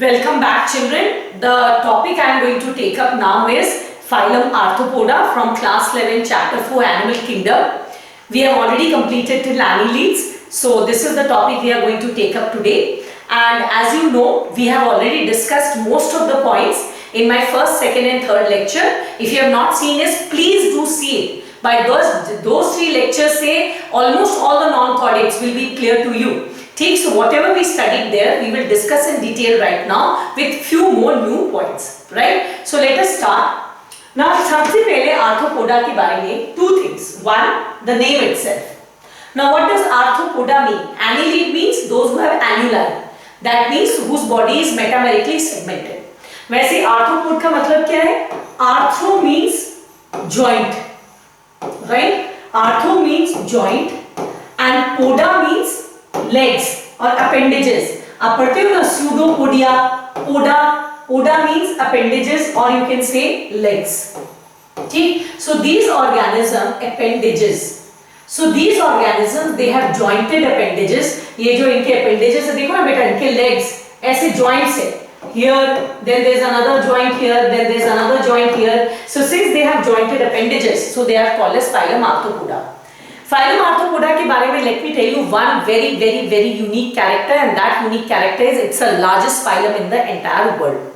Welcome back, children. The topic I am going to take up now is phylum Arthropoda from class 11 chapter 4 Animal Kingdom. We have already completed till annelids, so this is the topic we are going to take up today. And as you know, we have already discussed most of the points in my first, second and third lecture. If you have not seen this, please do see it. By those three lectures say almost all the non-chordates will be clear to you. ठीक, so whatever we studied there, we will discuss in detail right now with few more new points, right? So let us start. Now, सबसे पहले arthropoda के बारे में two things. One, the name itself. Now, what does arthropoda mean? Annelid means those who have annuli. That means whose body is metamerically segmented. वैसे arthropod का मतलब क्या है? Arthro means joint, right? Arthro means joint and poda means legs or appendages. आप पढ़ते हो ना pseudopodia, poda means appendages or you can say legs. ठीक? So these organisms appendages. So these organisms they have jointed appendages. ये जो इनके appendages है देखो ना बेटा इनके legs ऐसे joints है. Here, then there is another joint here, then there is another joint here. So since they have jointed appendages, so they are called as phylum Arthropoda. Phylum Arthropoda के बारे में let me tell you one very unique character, and that unique character is it's the largest phylum in the entire world.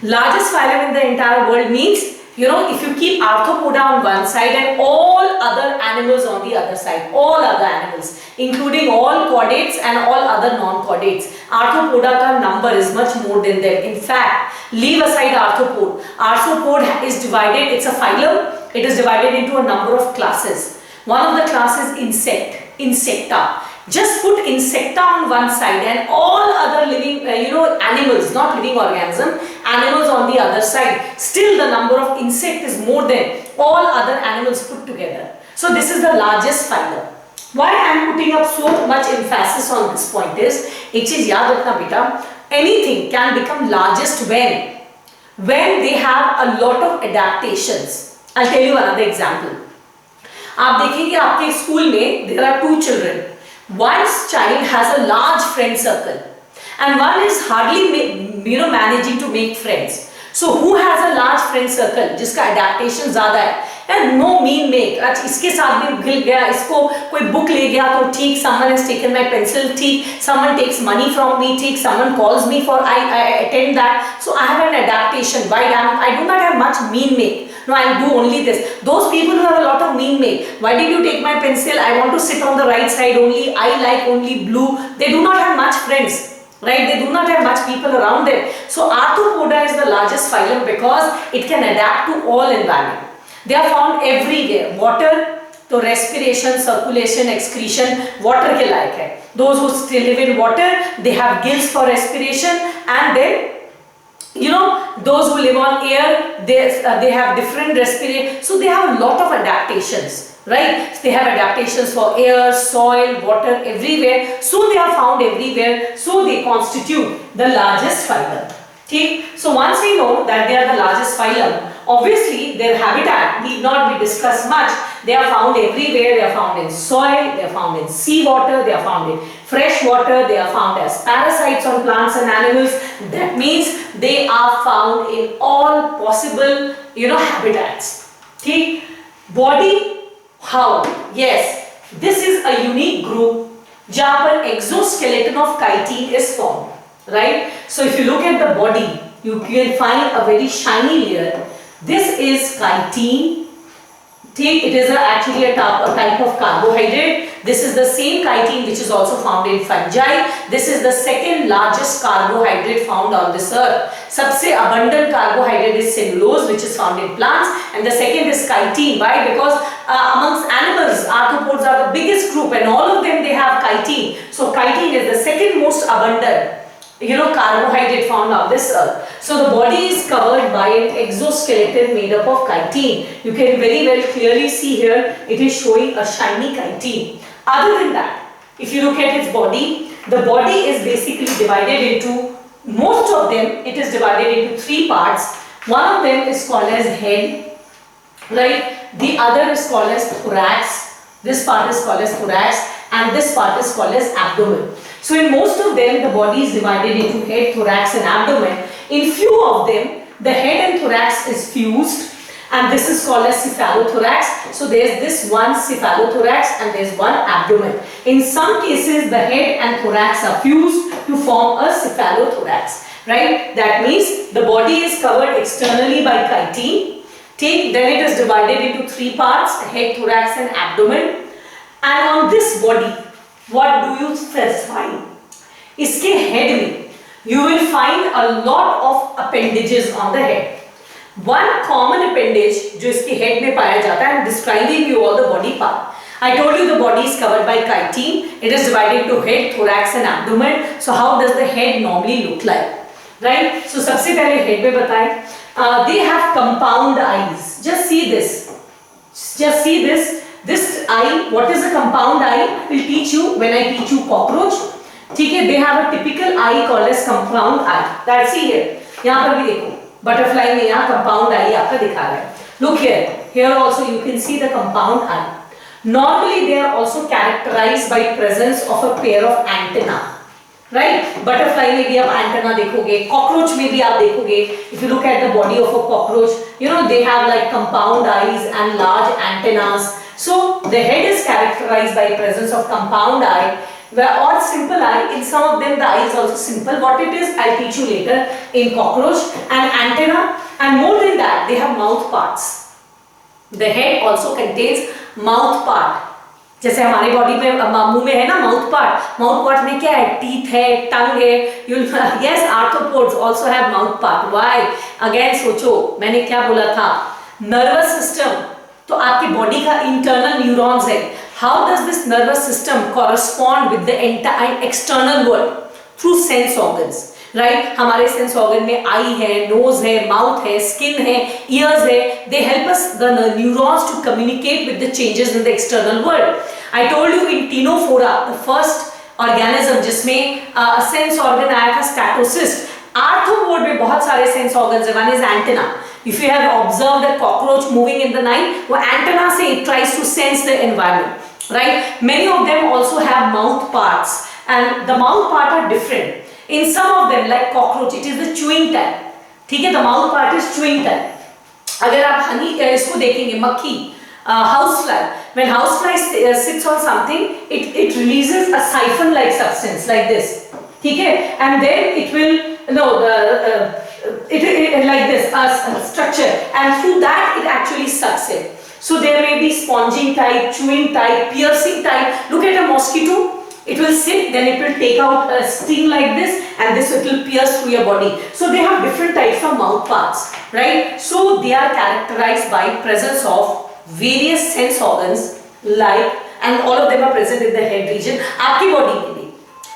Largest phylum in the entire world means, you know, if you keep Arthropoda on one side and all other animals on the other side, all other animals, including all chordates and all other non-chordates, Arthropoda का number is much more than them. In fact, leave aside arthropod. Arthropod is divided, it's a phylum, it is divided into a number of classes. One of the classes insecta. Just put insecta on one side and all other living, animals, not living organism, animals on the other side. Still the number of insect is more than all other animals put together. So this is the largest phylum. Why I am putting up so much emphasis on this point is, एक चीज याद रखना बेटा, anything can become largest when they have a lot of adaptations. I'll tell you another example. आप देखिए आपके school में there are two children. One child has a large friend circle and one is hardly managing to make friends. So who has a large friend circle जिसका adaptation ज़्यादा है and no mean make. अच्छा इसके साथ भी गिल गया, इसको कोई book ले गया तो ठीक, someone has taken my pencil ठीक, someone takes money from me ठीक, someone calls me for I attend that. So I have an adaptation. Why I do not have much mean make. No, I'll do only this. Those people who have a lot of mean make. Why did you take my pencil? I want to sit on the right side only. I like only blue. They do not have much friends. Right? They do not have much people around them. So Arthropoda is the largest phylum because it can adapt to all environment. They are found everywhere. Water, तो respiration, circulation, excretion, water के लायक है. Those who still live in water, they have gills for respiration, and then those who live on air, they have different respiration. So they have a lot of adaptations, right? They have adaptations for air, soil, water, everywhere. So they are found everywhere. So they constitute the largest phylum. Okay? So once we know that they are the largest phylum, obviously their habitat need not be discussed much. They are found everywhere. They are found in soil, they are found in seawater, they are found in fresh water, they are found as parasites on plants and animals. That means they are found in all possible, habitats. Okay? Body, how? Yes, this is a unique group जहाँ पर exoskeleton of chitin is formed, right? So if you look at the body, you can find a very shiny layer. This is chitin. It is actually a type of carbohydrate. This is the same chitin which is also found in fungi. This is the second largest carbohydrate found on this earth. सबसे abundant carbohydrate is cellulose, which is found in plants, and the second is chitin. Why? Because amongst animals, arthropods are the biggest group, and all of them they have chitin. So chitin is the second most abundant carbohydrate found on this earth. So the body is covered by an exoskeleton made up of chitin. You can very well clearly see here, it is showing a shiny chitin. Other than that, if you look at its body, the body is basically divided into, most of them, it is divided into three parts. One of them is called as head, right? The other is called as thorax. This part is called as thorax, and this part is called as abdomen. So in most of them, the body is divided into head, thorax and abdomen. In few of them, the head and thorax is fused, and this is called as cephalothorax. So there's this one cephalothorax and there's one abdomen. In some cases, the head and thorax are fused to form a cephalothorax, right? That means the body is covered externally by chitin. Then it is divided into three parts: head, thorax and abdomen. And on this body, what do you find? Iske head mein, you will find a lot of appendages on the head. One common appendage जो इसके head में पाया जाता है, I am describing you all the body part. I told you the body is covered by chitin. It is divided into head, thorax and abdomen. So how does the head normally look like? Right? So सबसे पहले head में बताएं. They have compound eyes. Just see this. Just see this. This eye. What is a compound eye? I will teach you when I teach you cockroach. ठीक है? They have a typical eye called as compound eye. That's see here. यहाँ पर भी देखो. Butterfly में यहाँ compound eye आपका दिखा रहा है. Look here. Here also you can see the compound eye. Normally they are also characterized by presence of a pair of antenna. Right? Butterfly में भी आप antenna देखोगे. Cockroach में भी आप देखोगे. If you look at the body of a cockroach, you know they have like compound eyes and large antennas. So the head is characterized by presence of compound eye. Or simple eye. In some of them the eye is also simple. What it is, I'll teach you later. In cockroach, and antenna, and more than that, they have mouth parts. The head also contains mouth part. जैसे हमारे body में मुंह में है ना mouth part. Mouth part में क्या है? टीथ है, टंग है. Yes, arthropods also have mouth part. Why? Again सोचो, मैंने क्या बोला था? Nervous system. तो आपकी बॉडी का internal neurons है. How does this nervous system correspond with the entire external world? Through sense organs, right? हमारे sense organ में eye है, nose है, mouth है, skin है, ears है. They help us, the neurons, to communicate with the changes in the external world. I told you in Ctenophora, the first organism जिसमें sense organ आया था statocyst. Arthropod में बहुत सारे sense organs हैं. One is antenna. If you have observed a cockroach moving in the night, वो antenna से it tries to sense the environment, right? Many of them also have mouth parts, and the mouth part are different. In some of them, like cockroach, it is the chewing type. ठीक है? The mouth part is chewing type. अगर आप honey इसको देखेंगे, मक्खी, housefly. When housefly sits on something, it releases a siphon-like substance like this. ठीक है? And then it will it like this structure, and through that it actually sucks it. So there may be sponging type, chewing type, piercing type. Look at a mosquito. It will sit, then it will take out a sting like this, and this it will pierce through your body. So they have different types of mouth parts, right? So they are characterized by presence of various sense organs, and all of them are present in the head region. आपकी body में भी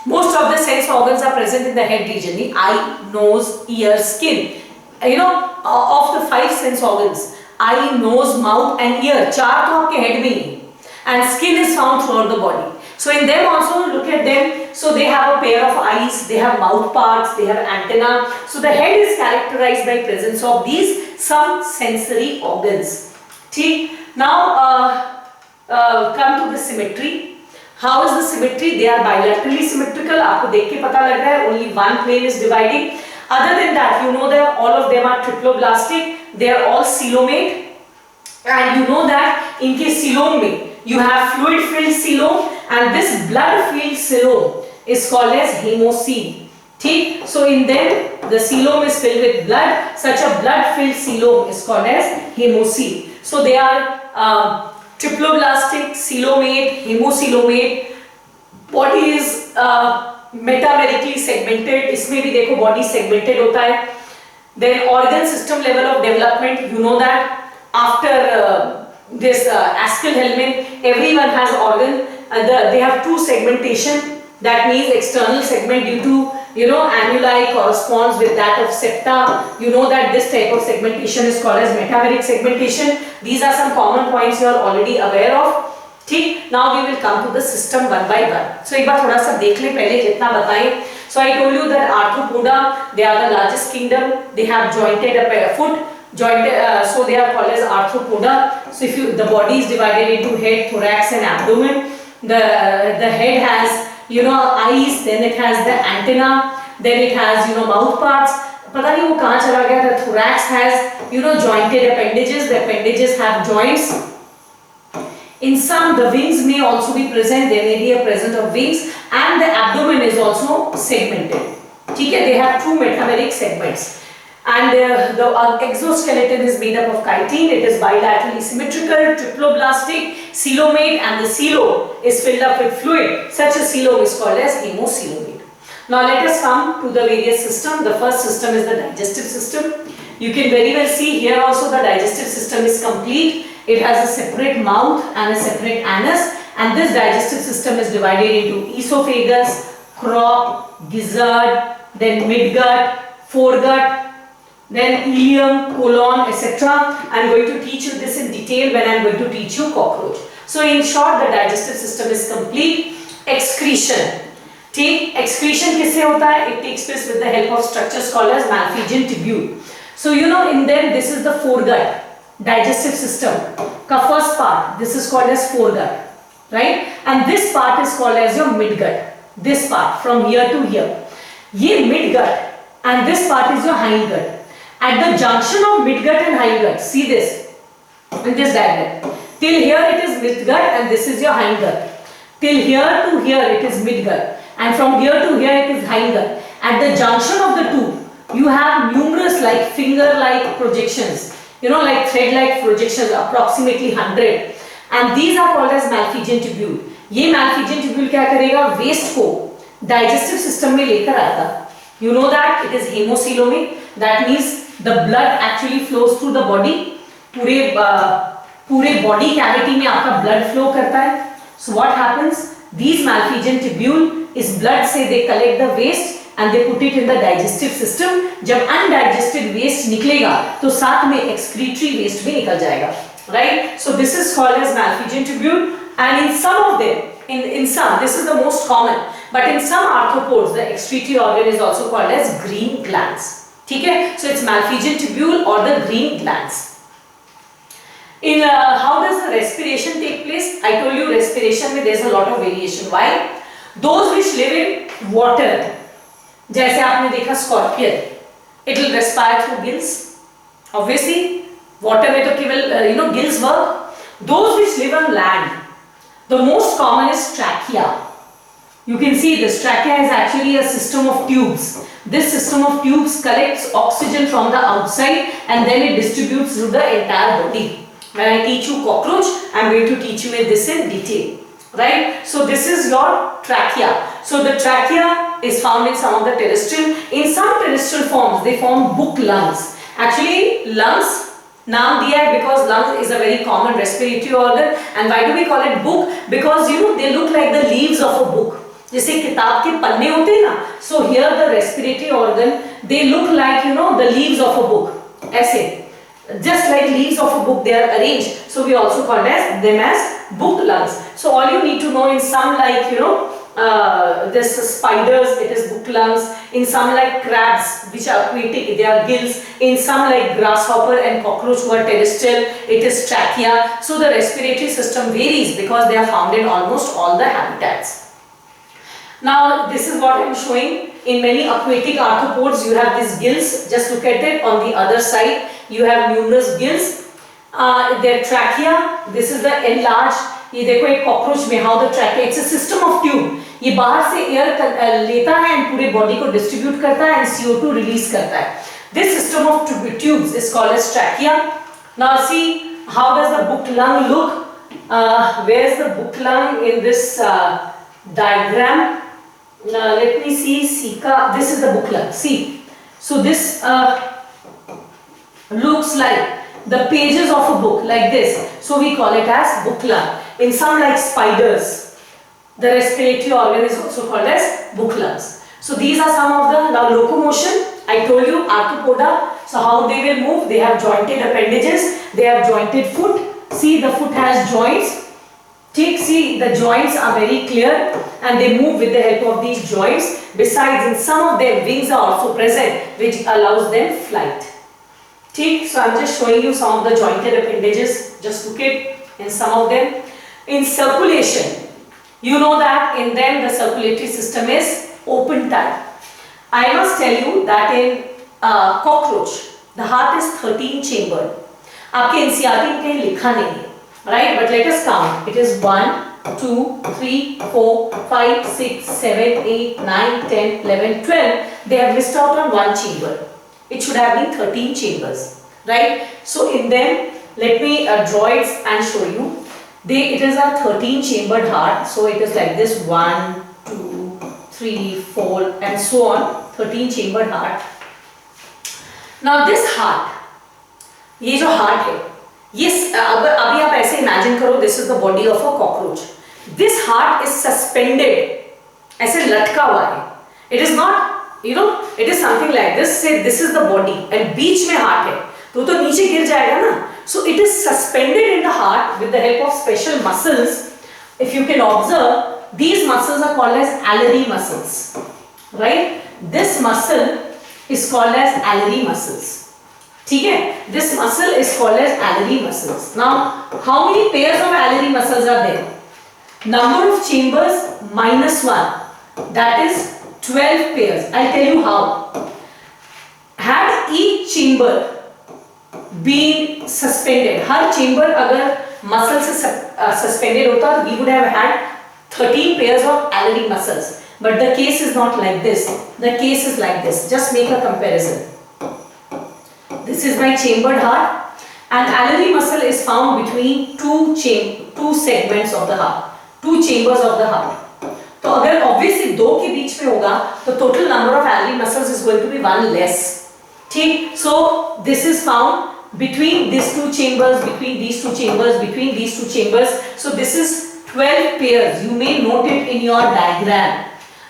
most of the sense organs are present in the head region. The eye, nose, ear, skin. You know, of the 5 sense organs, eye, nose, mouth and ear, 4 तो आपके head में ही, and skin is found throughout the body. So in them also, look at them. So they have a pair of eyes, they have mouth parts, they have antenna. So the head is characterized by presence of these some sensory organs. ठीक? Now come to the symmetry. How is the symmetry? They are bilaterally symmetrical. आपको देख के पता लग रहा है. Only one plane is dividing. Other than that, you know that all of them are triploblastic. They are all coelomate, and you know that in case coelom में you have fluid-filled coelom, and this blood-filled coelom is called as hemocoel. ठीक? So in them the coelom is filled with blood. Such a blood-filled coelom is called as hemocoel. So they are triploblastic, coelomate, hemocoelomate. Body is metamerically segmented. इसमें भी देखो body segmented होता है. Then organ system level of development, you know that after this Askell-Hellman, everyone has organ. They have 2 segmentation. That means external segment due to annuli corresponds with that of septa. You know that this type of segmentation is called as metameric segmentation. These are some common points you are already aware of. ठीक? Now we will come to the system one by one. So एक बार थोड़ा सा देख ले पहले जितना बताएं. So I told you that Arthropoda, they are the largest kingdom. They have jointed foot. So they are called as Arthropoda. So if the body is divided into head, thorax and abdomen. The head has eyes, then it has the antenna, then it has mouth parts. पता नहीं वो कहाँ चला गया. The thorax has jointed appendages. The appendages have joints. In some, the wings may also be present. There may be a presence of wings, and the abdomen is also segmented. ठीक है, they have two metameric segments. And the exoskeleton is made up of chitin. It is bilaterally symmetrical, triploblastic, coelomate, and the coelom is filled up with fluid. Such a coelom is called as hemocoelomate. Now let us come to the various systems. The first system is the digestive system. You can very well see here also the digestive system is complete. It has a separate mouth and a separate anus, and this digestive system is divided into esophagus, crop, gizzard, then midgut, foregut, then ileum, colon, etc. I am going to teach you this in detail when I am going to teach you cockroach. So in short, the digestive system is complete. Excretion. ठीक, excretion किससे होता है? It takes place with the help of structures called as Malpighian tubule. So in them, this is the foregut, digestive system. का first part, this is called as foregut, right? And this part is called as your midgut. This part from here to here. ये midgut and this part is your hindgut. At the junction of midgut and hindgut, see this in this diagram. Till here it is midgut and this is your hindgut. Till here to here it is midgut, and from here to here it is hindgut. At the junction of the two, you have numerous like finger-like projections, like thread-like projections, approximately 100, and these are called as Malpighian tubule. ये Malpighian tubule क्या करेगा? Waste को digestive system में लेकर आएगा. You know that it is hemocoelomate. That means the blood actually flows through the body. पूरे body cavity में आपका blood flow करता है. So what happens? These Malpighian tubule is blood से they collect the waste and they put it in the digestive system. जब undigested waste निकलेगा तो साथ में excretory waste भी निकल जाएगा, right? So this is called as Malpighian tubule, and in some of them, in some, this is the most common, but in some arthropods the excretory organ is also called as green glands. ठीक है? So it's Malpighian tubule or the green glands. In how does the respiration take place? I told you respiration में there's a lot of variation. Why? Those which live in water, जैसे आपने देखा scorpion, it will respire through gills. Obviously, water में तो केवल gills work. Those which live on land, the most common is trachea. You can see this trachea is actually a system of tubes. This system of tubes collects oxygen from the outside and then it distributes through the entire body. When I teach you cockroach, I am going to teach you this in detail, right? So this is your trachea. So the trachea is found in some of the terrestrial. In some terrestrial forms, they form book lungs. Actually, lungs नाम दिया है because lungs is a very common respiratory organ. And why do we call it book? Because they look like the leaves of a book. जैसे किताब के पन्ने होते हैं ना, so here the respiratory organ, they look like the leaves of a book. ऐसे, just like leaves of a book they are arranged. So we also call them as book lungs. So all you need to know, in some like this spiders, it is book lungs. In some like crabs, which are aquatic, they are gills. In some like grasshopper and cockroach who are terrestrial, it is trachea. So the respiratory system varies because they are found in almost all the habitats. Now this is what I am showing. In many aquatic arthropods you have these gills. Just look at it on the other side. You have numerous gills. Their trachea, this is the enlarged. ये देखो एक cockroach में how the trachea, it's a system of tube. ये बाहर से air लेता है and पूरे body को distribute करता है and CO2 release करता है. This system of tubes is called as trachea. Now see how does the book lung look? Where is the book lung in this diagram? Let me see, Sika, this is the book lung, see. So this looks like the pages of a book, like this. So we call it as book lung. In some like spiders, the respiratory organ is also called as book lungs. So these are some of the, now locomotion, I told you, arthropoda. So how they will move, they have jointed appendages, they have jointed foot. See, the foot has joints. See, the joints are very clear and they move with the help of these joints. Besides, in some of them, wings are also present, which allows them flight. So I am just showing you some of the jointed appendages. Just look at in some of them. In circulation, You know that in them the circulatory system is open type. I must tell you that in cockroach, the heart is 13 chambered. आपके NCERT में कहीं लिखा नहीं है, right? But let us count. It is 1, 2, 3, 4, 5, 6, 7, 8, 9, 10, 11, 12. They have missed out on one chamber. It should have been 13 chambers, right? So in them, let me draw it and show you. It is a 13 chambered heart. So it is like this: 1, 2, 3, 4, and so on. 13 chambered heart. Now this heart, ये जो heart है, ये अभी आप ऐसे imagine करो, this is the body of a cockroach. This heart is suspended, ऐसे लटका हुआ है. It is not, it is something like this. Say this is the body and बीच में heart है, तो नीचे गिर जाएगा ना. So it is suspended in the heart with the help of special muscles. If you can observe, these muscles are called as alary muscles, right? This muscle is called as alary muscles. ठीक है? This muscle is called as alary muscles. Now, how many pairs of alary muscles are there? Number of chambers -1. That is 12 pairs. I'll tell you how. Had each chamber been suspended, her chamber अगर muscle से suspended होता, we would have had 13 pairs of alary muscles. But the case is not like this. The case is like this. Just make a comparison. This is my chambered heart, and alary muscle is found between two segments of the heart, two chambers of the heart. तो अगर obviously दो के बीच में होगा, तो total number of alary muscles is going to be 1 less. ठीक? So this is found between these two chambers, between these two chambers, between these two chambers. So this is 12 pairs. You may note it in your diagram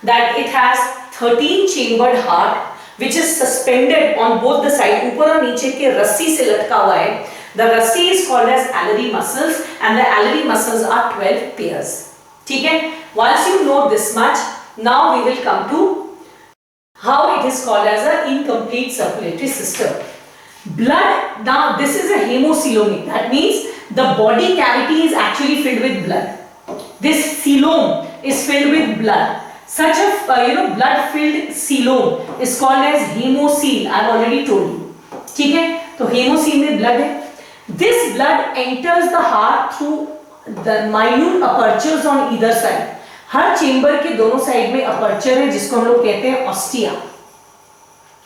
that it has 13 chambered heart which is suspended on both the side. ऊपर और नीचे के रस्सी से लटका हुआ है. The rassi is called as alary muscles, and the alary muscles are 12 pairs. ठीक है? Once you know this much, now we will come to how it is called as an incomplete circulatory system. Blood, now this is a hemocoelomic. That means the body cavity is actually filled with blood. This coelom is filled with blood. Such a blood-filled coelom is called as hemocoel. I have already told you. ठीक है? तो hemocoel में blood है. This blood enters the heart through the minute apertures on either side. Her chamber के दोनों side में aperture है, जिसको हम लोग कहते हैं ostia.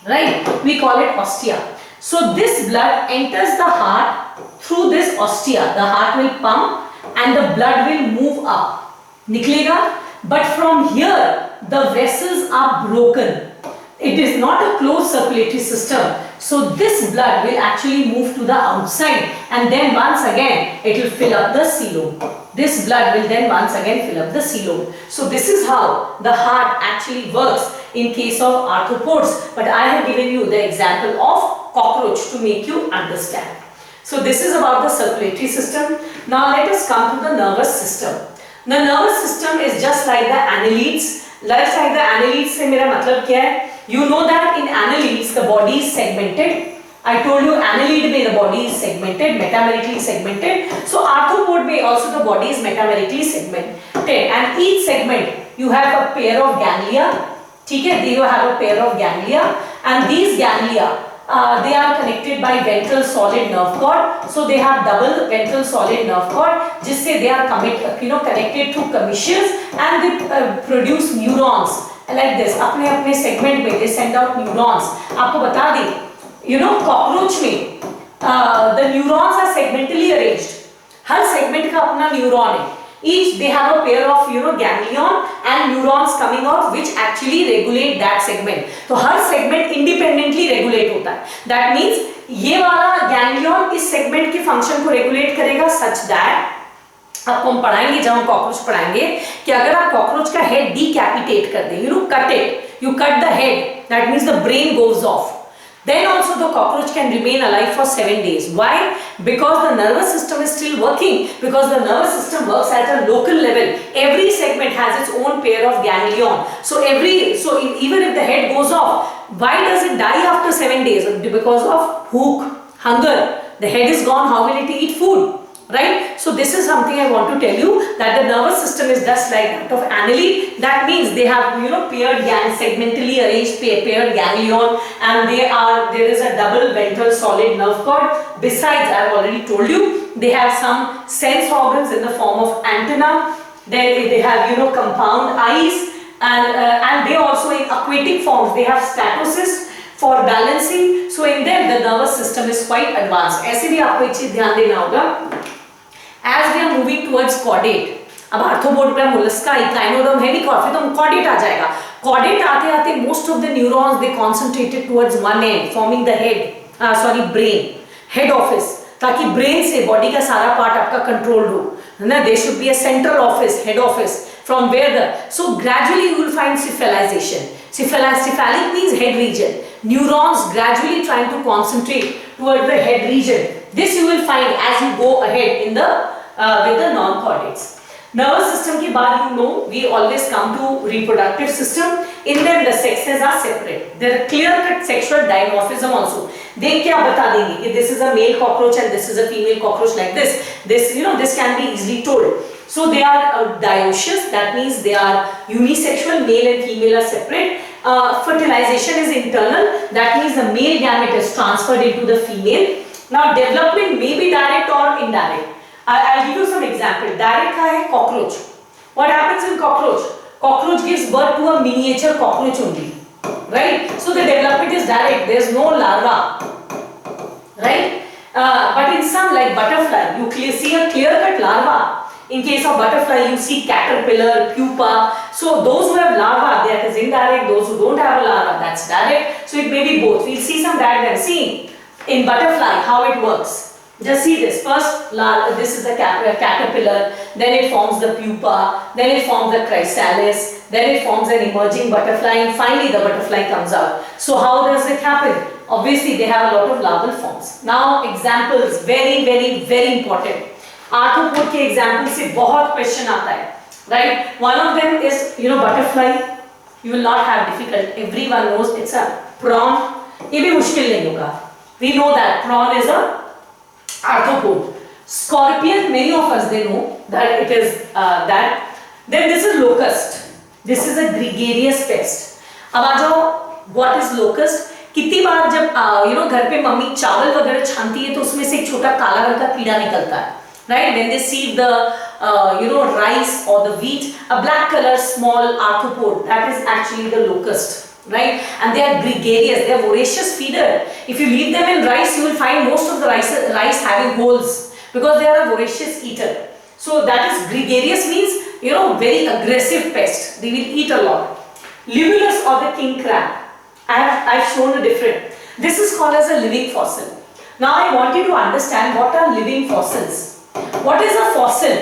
Right? We call it ostia. So this blood enters the heart through this ostia. The heart will pump and the blood will move up. निकलेगा. But from here, the vessels are broken. It is not a closed circulatory system. So this blood will actually move to the outside, and then once again, it will fill up the coelom. This blood will then once again fill up the coelom. So this is how the heart actually works in case of arthropods. But I have given you the example of cockroach to make you understand. So this is about the circulatory system. Now let us come to the nervous system. The nervous system is just like the annelids. Just like the annelids से मेरा मतलब क्या है? You know that in annelids the body is segmented. I told you annelid में the body is segmented, metamerically segmented. So arthropod में also the body is metamerically segmented, and each segment you have a pair of ganglia. ठीक है? You have a pair of ganglia, and these ganglia they are connected by ventral solid nerve cord. So they have double ventral solid nerve cord, जिससे they are connected through commissures, and they produce neurons like this. अपने अपने segment में they send out neurons. आपको बता दें, cockroach में the neurons are segmentally arranged. Her segment का अपना neuron है. Each they have a pair of ganglion and neurons coming out which actually regulate that segment. तो हर segment independently regulate होता है. That means ये वाला ganglion इस segment के function को regulate करेगा such that आपको हम पढ़ाएंगे जब हम कॉकरोच पढ़ाएंगे कि अगर आप कॉकरोच का हेड डिकैपिटेट कर दें, cut it, you cut the head, that means the brain goes off. Then also the cockroach can remain alive for 7 days. Why? Because the nervous system is still working. Because the nervous system works at a local level. Every segment has its own pair of ganglion. So even if the head goes off, why does it die after 7 days? Because of hunger. The head is gone. How will it eat food? right? So this is something I want to tell you, that the nervous system is just like that of annelid. That means they have, paired segmentally arranged paired ganglion, and there is a double ventral solid nerve cord. Besides, I have already told you, they have some sense organs in the form of antenna. Then they have, compound eyes, and they also in aquatic forms, they have statocysts for balancing. So in them the nervous system is quite advanced. ऐसे भी आपको एक चीज ध्यान देना होगा, as we are moving towards caudate, अब arthropod पे मोलस्का, इक्लाइनोडर्म, हेमिकॉर्ड, फिर तो caudate आ जाएगा. Caudate आते आते most of the neurons they concentrated towards one end, forming the brain, head office, ताकि brain से body का सारा part आपका controlled हो, है ना? There should be a central office, head office, from where so gradually you will find cephalization. Cephalic means head region. Neurons gradually trying to concentrate towards the head region. This you will find as you go ahead in the with the non-chordates. Nervous system के बाद we always come to reproductive system. In them the sexes are separate. There are clear-cut sexual dimorphism also. They क्या बता देंगे कि this is a male cockroach and this is a female cockroach like this. This this can be easily told. So they are dioecious. That means they are unisexual. Male and female are separate. Fertilization is internal. That means the male gamete is transferred into the female. Now development may be direct or indirect. I'll give you some example. Direct का है cockroach. What happens in cockroach? Cockroach gives birth to a miniature cockroach only, right? So the development is direct. There is no larva, right? But in some like butterfly, you see a clear-cut larva. In case of butterfly, you see caterpillar, pupa. So those who have larva, that is indirect. Those who don't have a larva, that's direct. So it may be both. We'll see some diagram. See in butterfly how it works. Just see this. First, this is the caterpillar. Then it forms the pupa. Then it forms the chrysalis. Then it forms an emerging butterfly, and finally the butterfly comes out. So how does it happen? Obviously, they have a lot of larval forms. Now, examples, very, very, very important. Arthropod के example से बहुत question आता है, right? One of them is, butterfly. You will not have difficult. Everyone knows it's a prawn. ये भी मुश्किल नहीं होगा. We know that prawn is a arthropod. Scorpion, many of us they know that it is that. Then this is locust. This is a gregarious pest. अब आ जाओ, what is locust? कितनी बार जब घर पे मम्मी चावल वगैरह छानती है तो उसमें से एक छोटा काला रंग का कीड़ा निकलता है. Right, when they see the rice or the wheat, a black color small arthropod, that is actually the locust, right? And they are gregarious, they are voracious feeder. If you leave them in rice, you will find most of the rice having holes because they are a voracious eater. So that is gregarious means very aggressive pest. They will eat a lot. Limulus or the king crab. I've shown a different. This is called as a living fossil. Now I want you to understand what are living fossils. What is a fossil?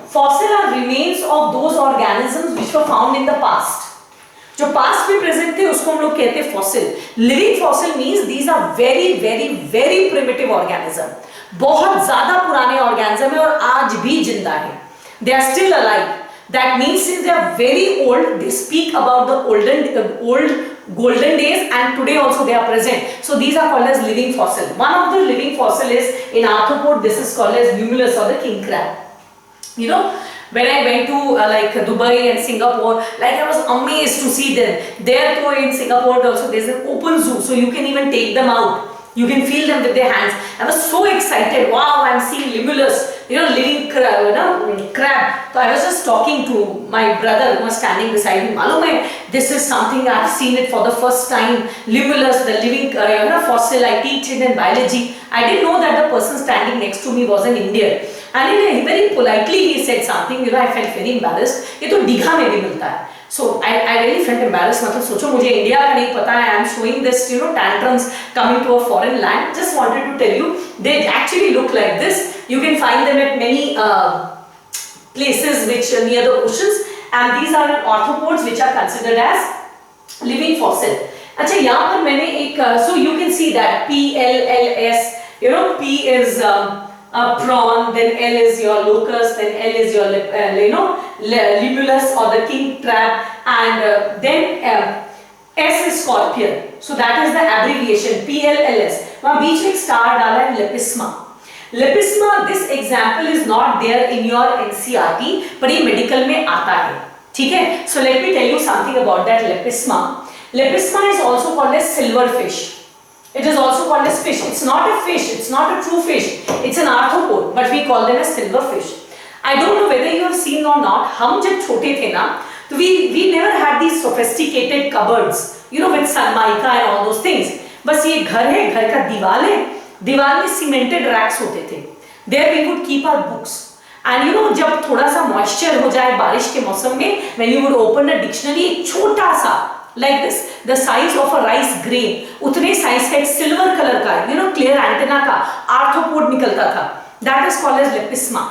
Fossil are remains of those organisms which were found in the past. जो past में present थे उसको हम लोग कहते हैं fossil. Living fossil means these are very, very, very primitive organism. बहुत ज़्यादा पुराने organism है और आज भी जिंदा है. They are still alive. That means since they are very old, they speak about the old golden days, and today also they are present. So these are called as living fossil. One of the living fossil is in arthropod. This is called as Limulus or the king crab. When I went to like Dubai and Singapore, like I was amazed to see them. There too in Singapore also there is an open zoo, so you can even take them out. You can feel them with their hands. I was so excited. Wow, I'm seeing Limulus, living crab. So I was just talking to my brother who was standing beside me. Malum hai, this is something I've seen it for the first time. Limulus, the living fossil. I teach it in biology. I didn't know that the person standing next to me was an Indian. And very politely he said something. I felt very embarrassed. ये तो दीघा में भी मिलता है. So I really felt embarrassed. मतलब सोचो मुझे India का नहीं पता है. I am showing this tantrums coming to a foreign land. Just wanted to tell you they actually look like this. You can find them at many places which near the oceans, and these are arthropods which are considered as living fossil. अच्छा यहाँ पर मैंने एक so you can see that PLLS. P is prawn, then L is your locust, then L is your Limulus or the king crab, and then S is scorpion. So that is the abbreviation PLLS. वहाँ बीच में एक star डाला है Lepisma. Lepisma, this example is not there in your NCERT, पर ये medical में आता है, ठीक है। So let me tell you something about that Lepisma. Lepisma is also called as silver fish. It is also called as fish. It's not a fish. It's not a true fish. It's an arthropod, but we call them as silver fish. I don't know whether you have seen or not. हम जब छोटे थे ना, तो we never had these sophisticated cupboards, you know, with Sanmaika and all those things. बस ये घर है, घर का दीवार है, दीवार में cemented racks होते थे. There we would keep our books. And you know, जब थोड़ा सा moisture हो जाए बारिश के मौसम में, when you would open a dictionary, एक छोटा सा like this, the size of a rice grain, उतने size का एक silver color का, you know, clear antenna का arthropod निकलता था. That is called as lepisma.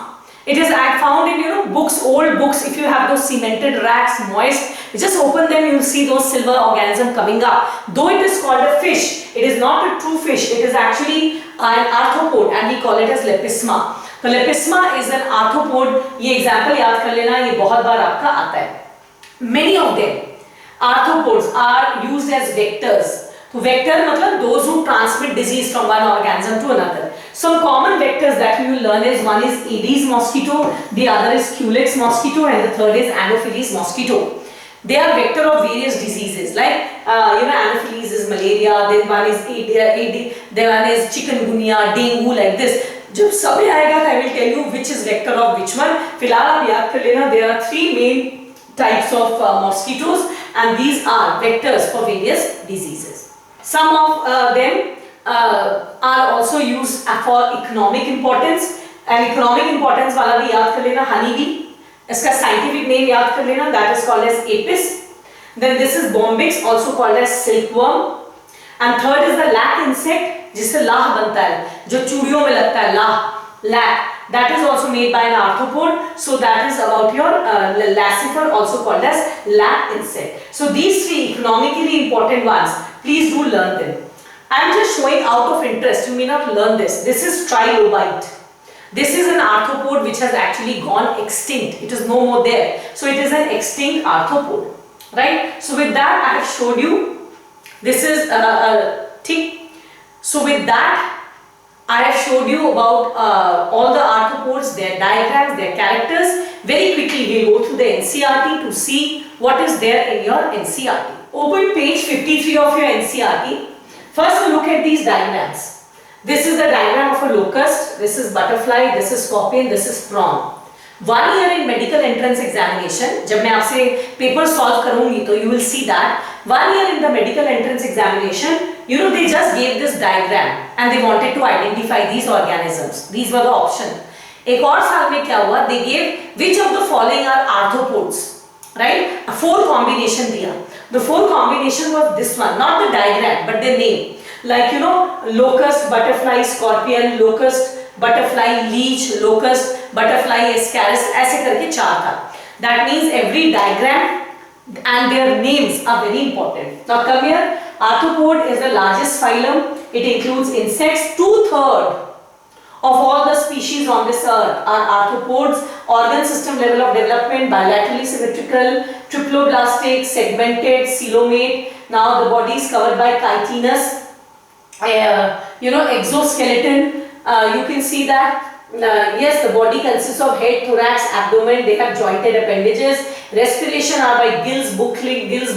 It is found in, you know, books, old books. If you have those cemented racks, moist, just open them, you will see those silver organism coming up. Though it is called a fish, it is not a true fish. It is actually an arthropod, and we call it as lepisma. So lepisma is an arthropod. ये example याद कर लेना, ये बहुत बार आपका आता है. Many of them arthropods are used as vectors. So vector मतलब those who transmit disease from one organism to another. Some common vectors that we will learn is, one is Aedes mosquito, the other is Culex mosquito, and the third is Anopheles mosquito. They are vector of various diseases, like you know, Anopheles is malaria, then one is Aedes, then one is chikungunya, dengue, like this. जब समय आएगा I will tell you which is vector of which one. फिलहाल आप याद कर लेना, there are three main types of mosquitoes, and these are vectors for various diseases. Some of them are also used for economic importance, and economic importance वाला भी याद कर लेना, honeybee, इसका scientific name याद कर लेना, that is called as apis. Then this is bombyx, also called as silkworm, and third is the lac insect, जिससे लाह बनता है, जो चूड़ियों में लगता है, lac. That is also made by an arthropod. So that is about your lacifer, also called as lac insect. So these three economically important ones, please do learn them. I am just showing out of interest. You may not learn this. This is trilobite. This is an arthropod which has actually gone extinct. It is no more there. So it is an extinct arthropod, right? So with that, I have showed you. This is a thing. So with that, I have showed you about all the arthropods, their diagrams, their characters. Very quickly, we will go through the NCERT to see what is there in your NCERT. Open page 53 of your NCERT. First, look at these diagrams. This is the diagram of a locust. This is butterfly. This is scorpion. This is prawn. 1 year in medical entrance examination. जब मैं आपसे paper solve करूँगी, तो you will see that 1 year in the medical entrance examination, you know, they just gave this diagram and they wanted to identify these organisms. These were the option. एक और साल में क्या हुआ? They gave which of the following are arthropods, right? 4 combination दिया. The 4 combination was this one, not the diagram, but the name. Like, you know, locust, butterfly, scorpion, locust, butterfly, leech, locust, butterfly, ascaris, ऐसे करके 4 था. That means every diagram and their names are very important. Now come here. Arthropod is the largest phylum. It includes insects. 2/3 of all the species on this earth are arthropods. Organ system level of development: bilaterally symmetrical, triploblastic, segmented, coelomate. Now the body is covered by chitinous, you know, exoskeleton. You can see that. Yes, the body consists of head, thorax, abdomen. They have jointed appendages. Respiration are by gills,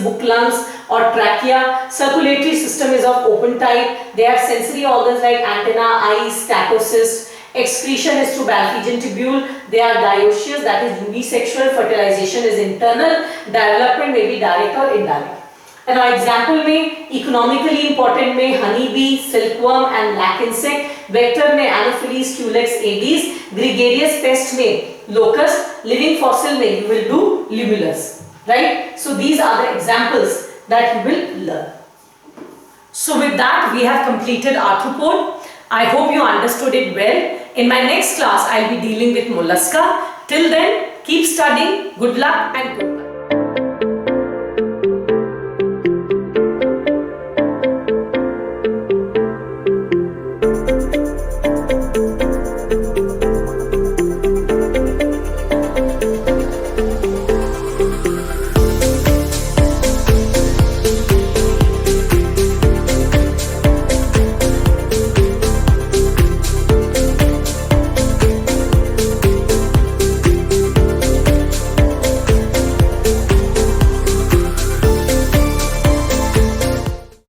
book lungs, or trachea. Circulatory system is of open type. They have sensory organs like antenna, eyes, statocyst. Excretion is through Balfigian tubule. They are dioecious, that is unisexual. Fertilization is internal. Development may be direct or indirect. And our example में economically important में honeybee, silkworm and lac insect. Vector में Anopheles, Culex, Aedes. Gregarious pest में locust. Living fossil में you will do limulus, right? So these are the examples that you will learn. So with that, we have completed arthropod. I hope you understood it well. In my next class, I will be dealing with mollusca. Till then, keep studying. Good luck and good.